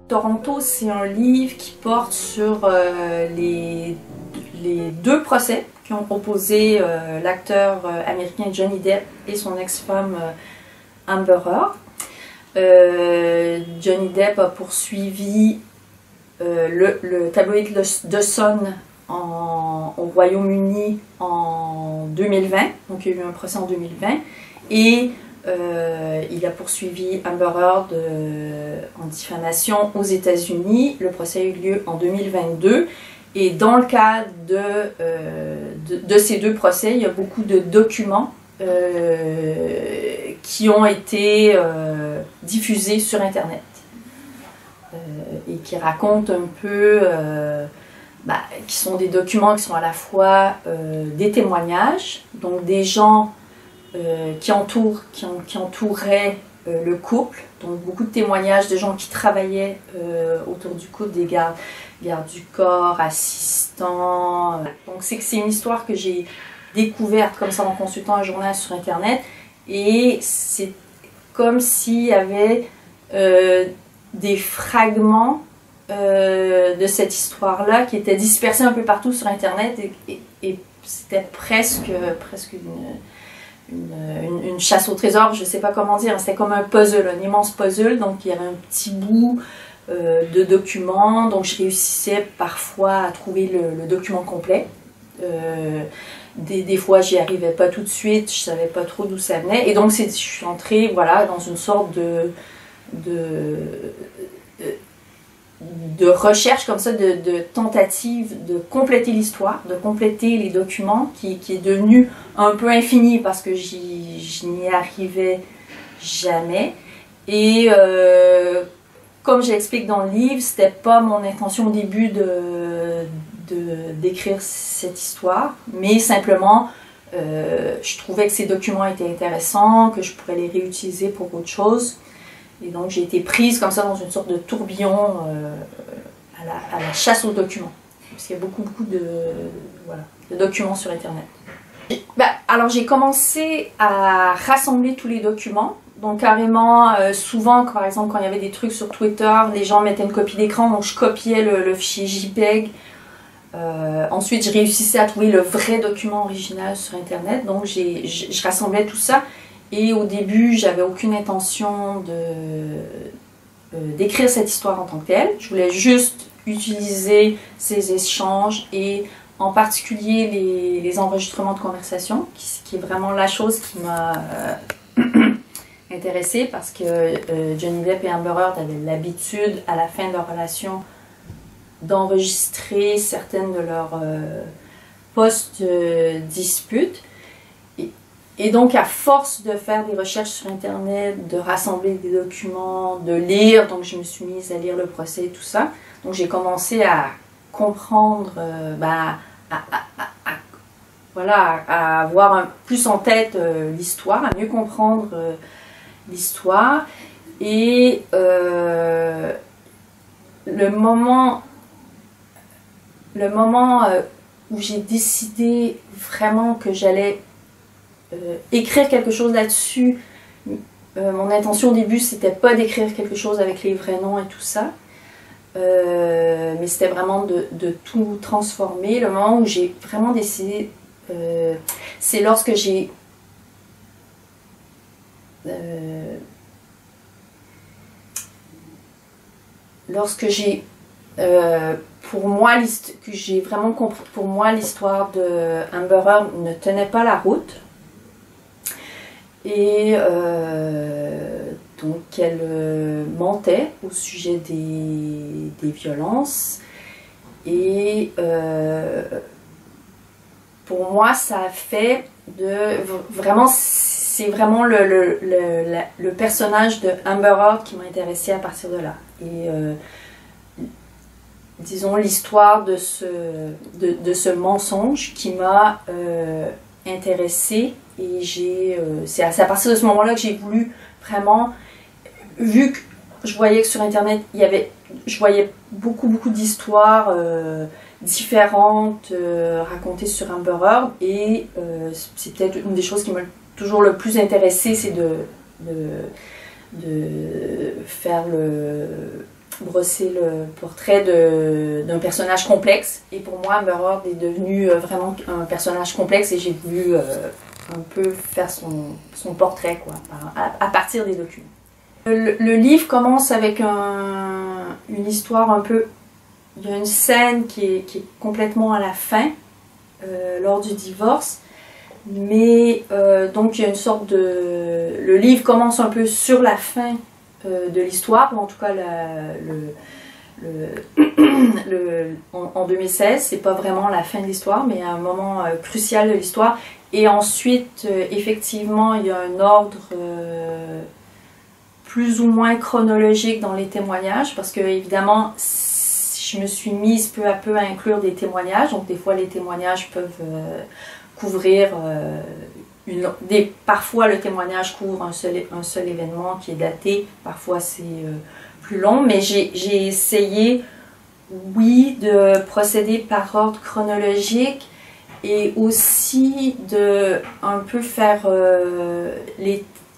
Toronto, c'est un livre qui porte sur les deux procès qui ont opposé l'acteur américain Johnny Depp et son ex-femme Amber Heard. Johnny Depp a poursuivi le tabloïd The Sun au Royaume-Uni en 2020, donc il y a eu un procès en 2020, et il a poursuivi Amber Heard en diffamation aux États-Unis. Le procès a eu lieu en 2022, et dans le cadre de ces deux procès, il y a beaucoup de documents qui ont été diffusés sur Internet et qui racontent un peu, qui sont des documents qui sont à la fois des témoignages, donc des gens qui entouraient le couple, donc beaucoup de témoignages de gens qui travaillaient autour du couple, des gardes du corps, assistants. Donc c'est une histoire que j'ai découverte comme ça en consultant un journal sur Internet, et c'est comme s'il y avait des fragments de cette histoire-là qui étaient dispersés un peu partout sur Internet, et c'était presque une chasse au trésor, je ne sais pas comment dire, c'était comme un puzzle, un immense puzzle, donc il y avait un petit bout de documents, donc je réussissais parfois à trouver le document complet. Des fois j'y arrivais pas tout de suite, je savais pas trop d'où ça venait, et donc je suis entrée dans une sorte de recherche comme ça, de tentative de compléter l'histoire, de compléter les documents, qui est devenu un peu infini parce que je n'y arrivais jamais. Et comme j'explique dans le livre, c'était pas mon intention au début d'écrire cette histoire, mais simplement je trouvais que ces documents étaient intéressants, que je pourrais les réutiliser pour autre chose. Et donc j'ai été prise comme ça dans une sorte de tourbillon à la chasse aux documents. Parce qu'il y a beaucoup de documents sur Internet. Alors j'ai commencé à rassembler tous les documents. Donc carrément, souvent, par exemple, quand il y avait des trucs sur Twitter, les gens mettaient une copie d'écran, donc je copiais le fichier JPEG. Ensuite, je réussissais à trouver le vrai document original sur Internet. Donc je rassemblais tout ça. Et au début, j'avais aucune intention d'écrire cette histoire en tant que telle. Je voulais juste utiliser ces échanges, et en particulier les enregistrements de conversation, qui est vraiment la chose qui m'a intéressée, parce que Johnny Depp et Amber Heard avaient l'habitude, à la fin de leur relation, d'enregistrer certaines de leurs post-disputes. Et donc, à force de faire des recherches sur Internet, de rassembler des documents, de lire, donc je me suis mise à lire le procès et tout ça. Donc, j'ai commencé à comprendre, à avoir plus en tête l'histoire, à mieux comprendre l'histoire. Et le moment où j'ai décidé vraiment que j'allais écrire quelque chose là-dessus, mon intention au début c'était pas d'écrire quelque chose avec les vrais noms et tout ça, mais c'était vraiment de tout transformer. Le moment où j'ai vraiment décidé, c'est lorsque j'ai pour moi, que j'ai vraiment compris, pour moi l'histoire de Amber Heard ne tenait pas la route. Et donc elle mentait au sujet des violences, et pour moi ça a fait c'est vraiment le personnage de Amber Heard qui m'a intéressée à partir de là, et disons l'histoire de ce mensonge qui m'a intéressée. Et c'est à partir de ce moment-là que j'ai voulu vraiment, vu que je voyais que sur Internet, je voyais beaucoup d'histoires différentes racontées sur Amber Heard, et c'est peut-être une des choses qui m'a toujours le plus intéressée, c'est de faire brosser le portrait d'un personnage complexe. Et pour moi, Murord est devenu vraiment un personnage complexe et j'ai voulu un peu faire son portrait quoi, à partir des documents. Le livre commence avec une histoire un peu... Il y a une scène qui est complètement à la fin, lors du divorce. Mais donc il y a une sorte de... Le livre commence un peu sur la fin de l'histoire, ou en tout cas en 2016, c'est pas vraiment la fin de l'histoire, mais un moment crucial de l'histoire. Et ensuite, effectivement, il y a un ordre plus ou moins chronologique dans les témoignages, parce que évidemment, je me suis mise peu à peu à inclure des témoignages, donc des fois les témoignages peuvent couvrir parfois le témoignage couvre un seul événement qui est daté, parfois c'est plus long, mais j'ai essayé, oui, de procéder par ordre chronologique et aussi de un peu faire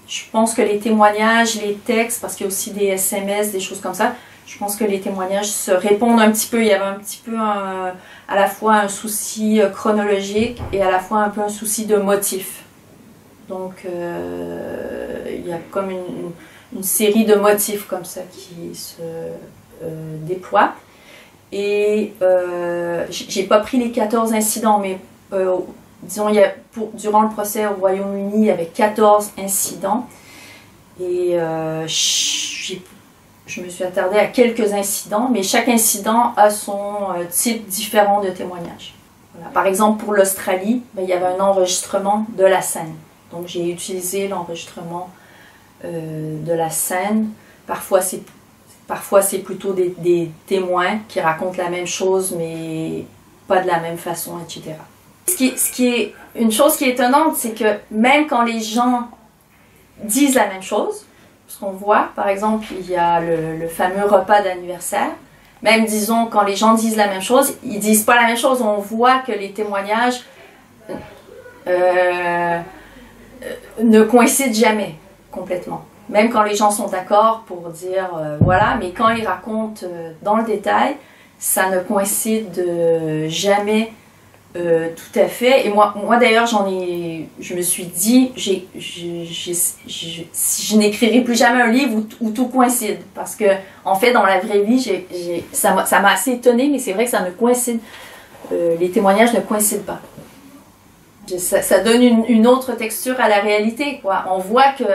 je pense que les témoignages, les textes, parce qu'il y a aussi des SMS, des choses comme ça, je pense que les témoignages se répondent un petit peu. Il y avait un petit peu à la fois un souci chronologique et à la fois un peu un souci de motif. Donc il y a comme une série de motifs comme ça qui se déploient. Et j'ai pas pris les 14 incidents, mais disons, durant le procès au Royaume-Uni, il y avait 14 incidents. Et je me suis attardée à quelques incidents, mais chaque incident a son type différent de témoignage. Voilà. Par exemple, pour l'Australie, il y avait un enregistrement de la scène. Donc j'ai utilisé l'enregistrement de la scène. Parfois c'est plutôt des témoins qui racontent la même chose, mais pas de la même façon, etc. Une chose qui est étonnante, c'est que même quand les gens disent la même chose, ce qu'on voit, par exemple, il y a le fameux repas d'anniversaire. Même, disons, quand les gens disent la même chose, ils disent pas la même chose. On voit que les témoignages ne coïncident jamais complètement. Même quand les gens sont d'accord pour dire voilà, mais quand ils racontent dans le détail, ça ne coïncide jamais tout à fait. Et moi d'ailleurs, je me suis dit, je n'écrirai plus jamais un livre où tout coïncide. Parce que, en fait, dans la vraie vie, ça m'a assez étonnée, mais c'est vrai que ça ne coïncide. Les témoignages ne coïncident pas. Ça donne une autre texture à la réalité, quoi. On voit que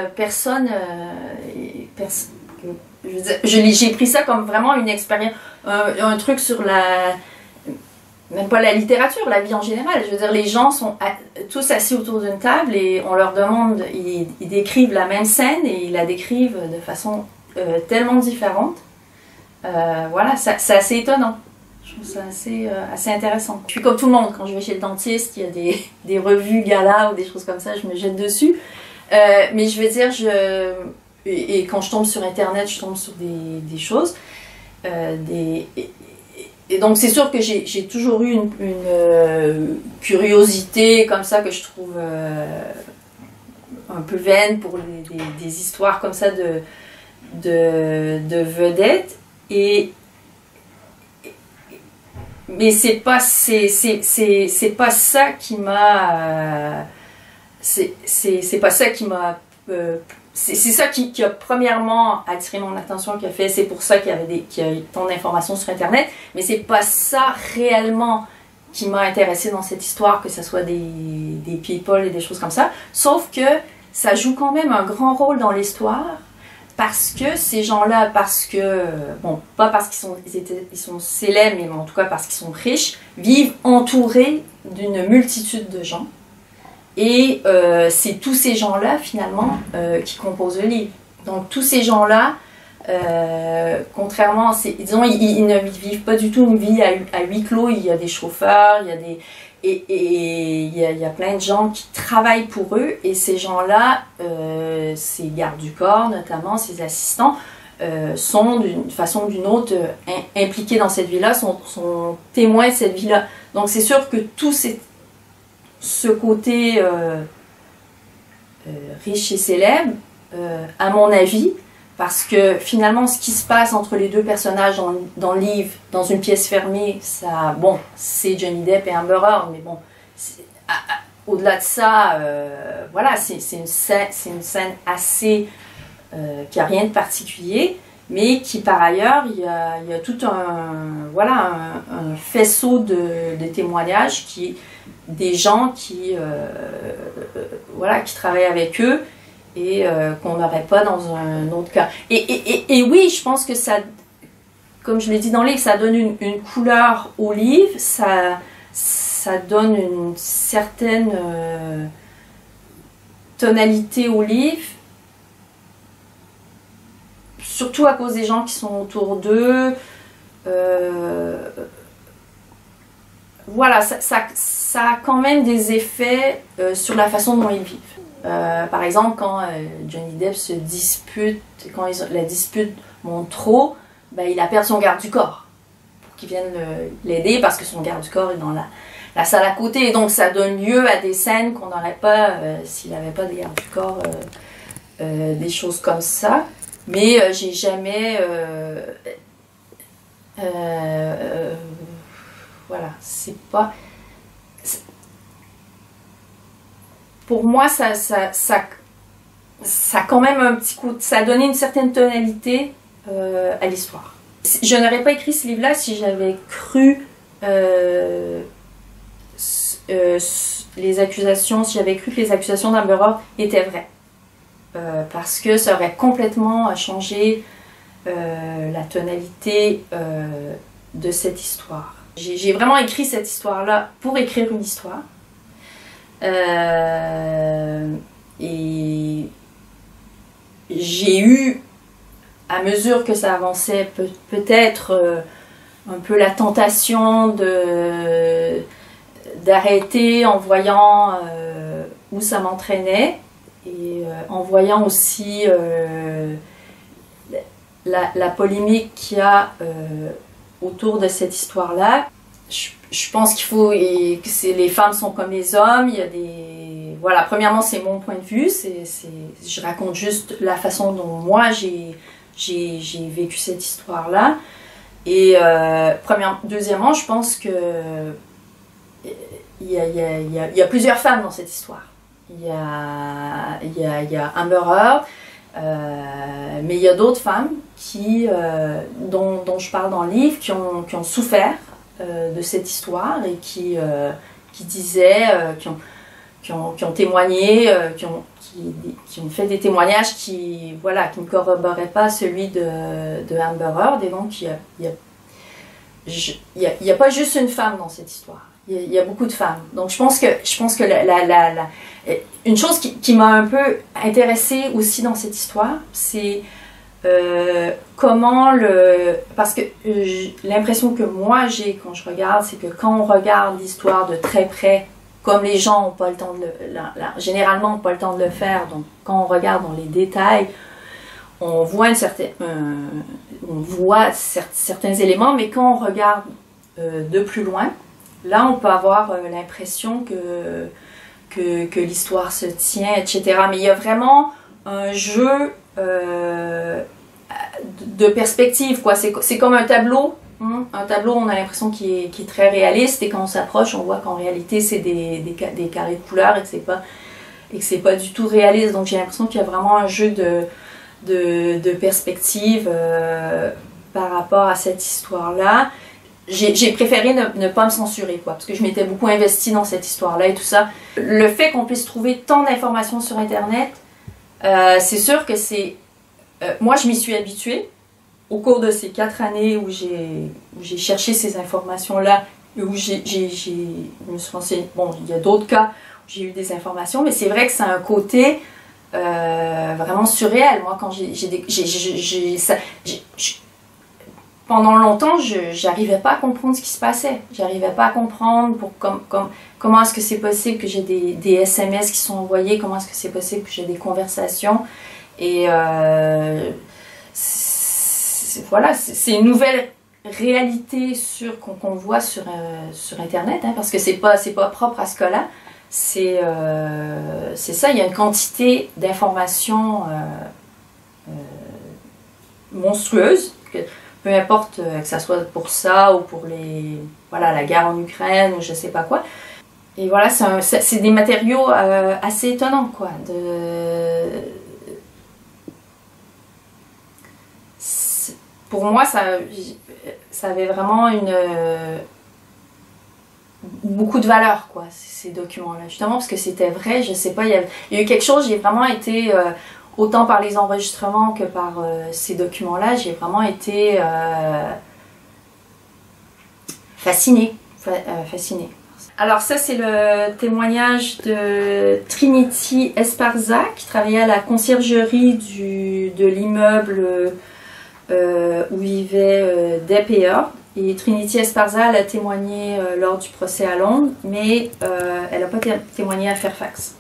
j'ai pris ça comme vraiment une expérience, un truc sur même pas la littérature, la vie en général. Je veux dire, les gens sont tous assis autour d'une table et on leur demande, ils décrivent la même scène et ils la décrivent de façon tellement différente. Voilà, c'est assez étonnant. Je trouve ça assez intéressant. Je suis comme tout le monde, quand je vais chez le dentiste, il y a des revues gala ou des choses comme ça, je me jette dessus. Mais je veux dire, et quand je tombe sur Internet, je tombe sur des choses. Et donc c'est sûr que j'ai toujours eu une curiosité comme ça que je trouve un peu vaine pour des histoires comme ça de vedettes. Mais c'est pas ça qui m'a c'est ça qui a premièrement attiré mon attention, qui a fait, c'est pour ça qu'il y a tant d'informations sur Internet, mais c'est pas ça réellement qui m'a intéressée dans cette histoire, que ce soit des people et des choses comme ça, sauf que ça joue quand même un grand rôle dans l'histoire, parce que ces gens-là, bon, pas parce qu'ils sont célèbres, mais en tout cas parce qu'ils sont riches, vivent entourés d'une multitude de gens. Et c'est tous ces gens-là, finalement, qui composent le livre. Donc tous ces gens-là, contrairement, disons, ils ne vivent pas du tout une vie à huis clos. Il y a des chauffeurs, il y a plein de gens qui travaillent pour eux. Et ces gens-là, ces gardes du corps notamment, ces assistants, sont d'une façon ou d'une autre impliqués dans cette vie-là, sont témoins de cette vie-là. Donc c'est sûr que tout ce côté riche et célèbre, à mon avis, parce que finalement, ce qui se passe entre les deux personnages dans le livre, dans une pièce fermée, ça, bon, c'est Johnny Depp et Amber Heard, mais bon, au-delà de ça, voilà, c'est une scène assez qui n'a rien de particulier, mais qui par ailleurs, il y a tout voilà, un faisceau de témoignages des gens qui, voilà, qui travaillent avec eux et qu'on n'aurait pas dans un autre cas. Et oui, je pense que ça, comme je l'ai dit dans le livre, ça donne une couleur au livre, ça donne une certaine tonalité au livre, surtout à cause des gens qui sont autour d'eux. Voilà, ça a quand même des effets sur la façon dont ils vivent. Par exemple, quand Johnny Depp se dispute, quand la dispute monte trop, ben, il appelle son garde du corps pour qu'il vienne l'aider parce que son garde du corps est dans la salle à côté. Et donc ça donne lieu à des scènes qu'on n'aurait pas s'il n'avait pas de garde du corps, des choses comme ça. Mais j'ai jamais... voilà, c'est pas... Pour moi, ça a quand même un petit coup... Ça a donné une certaine tonalité à l'histoire. Je n'aurais pas écrit ce livre-là si j'avais cru les accusations, si j'avais cru que les accusations d'Amber Heard étaient vraies. Parce que ça aurait complètement changé la tonalité de cette histoire. J'ai vraiment écrit cette histoire-là pour écrire une histoire. Et j'ai eu, à mesure que ça avançait, peut-être un peu la tentation d'arrêter en voyant où ça m'entraînait. Et en voyant aussi la polémique qu'il y a autour de cette histoire-là, je pense qu'il faut que les femmes sont comme les hommes. Il y a des... Voilà, premièrement, c'est mon point de vue. Je raconte juste la façon dont moi j'ai vécu cette histoire-là. Et deuxièmement, je pense que il y a plusieurs femmes dans cette histoire. Il y a Amber Heard, mais il y a d'autres femmes dont je parle dans le livre qui ont souffert de cette histoire et qui disaient, qui ont témoigné, qui ont fait des témoignages qui ne corroboraient pas celui de Amber Heard. Et donc il y a pas juste une femme dans cette histoire. Il y a beaucoup de femmes. Donc je pense que une chose qui m'a un peu intéressée aussi dans cette histoire, c'est comment parce que l'impression que moi j'ai quand je regarde, c'est que quand on regarde l'histoire de très près, comme les gens n'ont pas le temps généralement n'ont pas le temps de le faire, donc quand on regarde dans les détails, on voit certains éléments, mais quand on regarde de plus loin, là, on peut avoir l'impression que l'histoire se tient, etc. Mais il y a vraiment un jeu de perspective, quoi. C'est comme un tableau. Un tableau, on a l'impression qu'il est très réaliste, et quand on s'approche, on voit qu'en réalité, c'est des carrés de couleurs et que c'est pas du tout réaliste. Donc j'ai l'impression qu'il y a vraiment un jeu de perspective par rapport à cette histoire-là. J'ai préféré ne pas me censurer, quoi, parce que je m'étais beaucoup investie dans cette histoire-là et tout ça. Le fait qu'on puisse trouver tant d'informations sur Internet, c'est sûr que c'est... moi, je m'y suis habituée au cours de ces 4 années où j'ai cherché ces informations-là et où je me suis renseignée. Bon, il y a d'autres cas où j'ai eu des informations, mais c'est vrai que c'est un côté vraiment surréel. Moi, quand pendant longtemps, je n'arrivais pas à comprendre ce qui se passait. J'arrivais pas à comprendre comment est-ce que c'est possible que j'ai des SMS qui sont envoyés, comment est-ce que c'est possible que j'ai des conversations. Et voilà, c'est une nouvelle réalité qu'on voit sur Internet, hein, parce que c'est pas propre à ce cas-là. C'est ça, il y a une quantité d'informations monstrueuse, peu importe que ça soit pour ça ou pour voilà, la guerre en Ukraine ou je sais pas quoi. Et voilà, c'est des matériaux assez étonnants, quoi. Pour moi, ça avait vraiment beaucoup de valeur, quoi, ces documents-là. Justement, parce que c'était vrai, je sais pas, il y a eu quelque chose, j'ai vraiment été, autant par les enregistrements que par ces documents-là, j'ai vraiment été fascinée. Alors ça, c'est le témoignage de Trinity Esparza, qui travaillait à la conciergerie de l'immeuble où vivait Depp et Heard. Et Trinity Esparza, elle a témoigné lors du procès à Londres, mais elle n'a pas témoigné à Fairfax.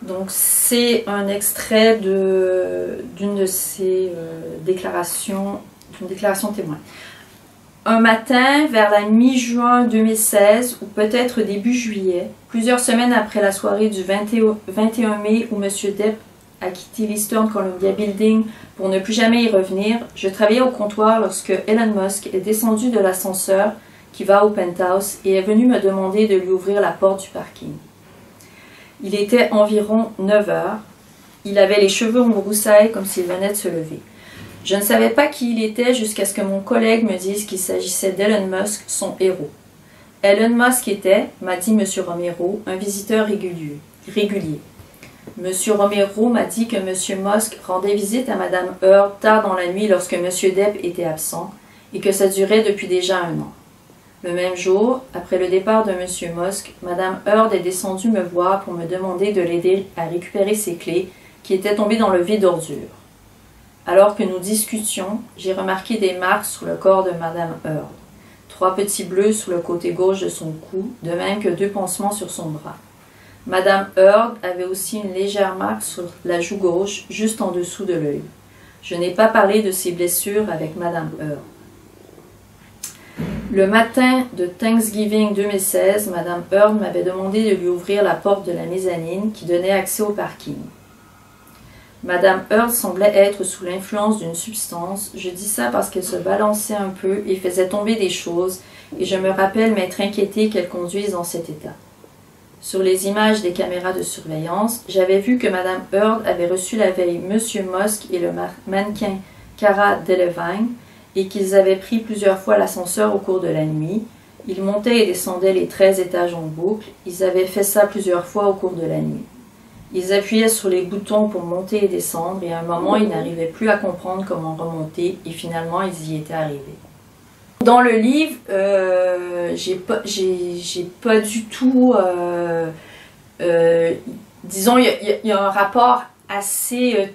Donc c'est un extrait d'une de ses déclarations, d'une déclaration de témoin. Un matin, vers la mi-juin 2016, ou peut-être début juillet, plusieurs semaines après la soirée du 21 mai où M. Depp a quitté l'Eastern Columbia Building pour ne plus jamais y revenir, je travaillais au comptoir lorsque Elon Musk est descendu de l'ascenseur qui va au penthouse et est venu me demander de lui ouvrir la porte du parking. Il était environ 9 heures. Il avait les cheveux en broussailles comme s'il venait de se lever. Je ne savais pas qui il était jusqu'à ce que mon collègue me dise qu'il s'agissait d'Elon Musk, son héros. Elon Musk était, m'a dit M. Romero, un visiteur régulier. M. Romero m'a dit que M. Musk rendait visite à Mme Heard tard dans la nuit lorsque M. Depp était absent et que ça durait depuis déjà 1 an. Le même jour, après le départ de M. Musk, Mme Heard est descendue me voir pour me demander de l'aider à récupérer ses clés qui étaient tombées dans le vide d'ordures. Alors que nous discutions, j'ai remarqué des marques sur le corps de Mme Heard. 3 petits bleus sur le côté gauche de son cou, de même que 2 pansements sur son bras. Mme Heard avait aussi une légère marque sur la joue gauche, juste en dessous de l'œil. Je n'ai pas parlé de ces blessures avec Mme Heard. Le matin de Thanksgiving 2016, Mme Heard m'avait demandé de lui ouvrir la porte de la mezzanine qui donnait accès au parking. Mme Heard semblait être sous l'influence d'une substance. Je dis ça parce qu'elle se balançait un peu et faisait tomber des choses, et je me rappelle m'être inquiétée qu'elle conduise dans cet état. Sur les images des caméras de surveillance, j'avais vu que Mme Heard avait reçu la veille M. Musk et le mannequin Cara Delevingne et qu'ils avaient pris plusieurs fois l'ascenseur au cours de la nuit. Ils montaient et descendaient les 13 étages en boucle. Ils avaient fait ça plusieurs fois au cours de la nuit. Ils appuyaient sur les boutons pour monter et descendre et à un moment, ils n'arrivaient plus à comprendre comment remonter et finalement, ils y étaient arrivés. Dans le livre, j'ai pas du tout... disons, il y a un rapport assez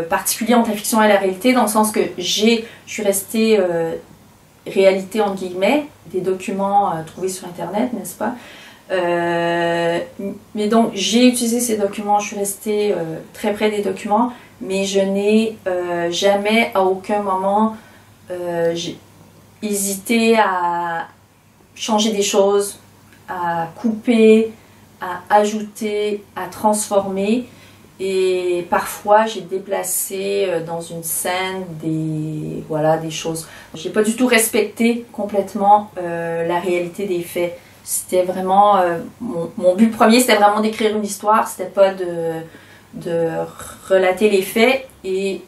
particulier entre la fiction et la réalité, dans le sens que je suis restée réalité entre guillemets, des documents trouvés sur Internet, n'est-ce pas? Mais donc j'ai utilisé ces documents, je suis restée très près des documents, mais je n'ai jamais à aucun moment j'ai hésité à changer des choses, à couper, à ajouter, à transformer. Et parfois j'ai déplacé dans une scène des choses. J'ai pas du tout respecté complètement la réalité des faits. C'était vraiment mon but premier, c'était vraiment d'écrire une histoire, c'était pas de relater les faits. Et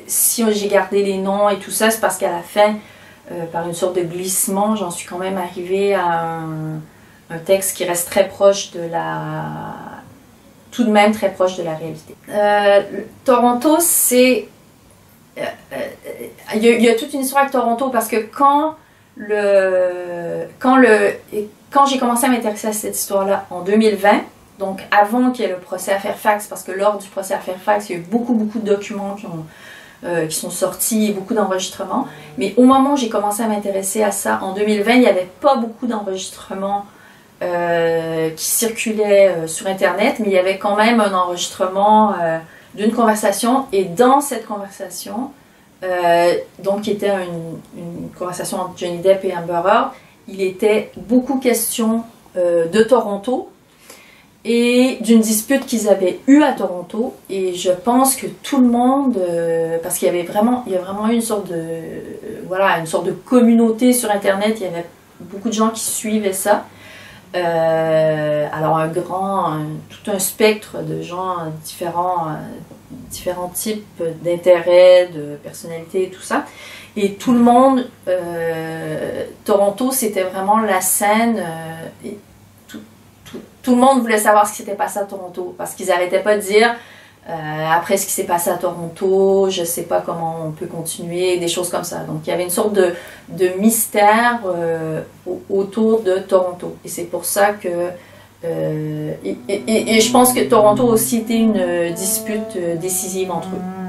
si j'ai gardé les noms et tout ça, c'est parce qu'à la fin, par une sorte de glissement, j'en suis quand même arrivée à un texte qui reste très proche de tout de même très proche de la réalité. Toronto, c'est... Il y a toute une histoire avec Toronto parce que quand j'ai commencé à m'intéresser à cette histoire-là en 2020, donc avant qu'il y ait le procès à Fairfax, parce que lors du procès à Fairfax, il y a eu beaucoup de documents qui sont sortis, beaucoup d'enregistrements, mais au moment où j'ai commencé à m'intéresser à ça, en 2020, il n'y avait pas beaucoup d'enregistrements qui circulaient sur Internet, mais il y avait quand même un enregistrement d'une conversation, et dans cette conversation, donc qui était une conversation entre Johnny Depp et Amber Heard, il était beaucoup question de Toronto, et d'une dispute qu'ils avaient eue à Toronto. Et je pense que tout le monde, parce qu'il y a vraiment eu une sorte de, voilà, une sorte de communauté sur Internet, il y avait beaucoup de gens qui suivaient ça. Alors tout un spectre de gens différents types d'intérêts, de personnalités et tout ça. Et tout le monde, Toronto, c'était vraiment la scène. Et tout le monde voulait savoir ce qui s'était passé à Toronto, parce qu'ils n'arrêtaient pas de dire après ce qui s'est passé à Toronto, je ne sais pas comment on peut continuer, des choses comme ça. Donc il y avait une sorte de mystère autour de Toronto. Et c'est pour ça que... et je pense que Toronto a aussi été une dispute décisive entre eux.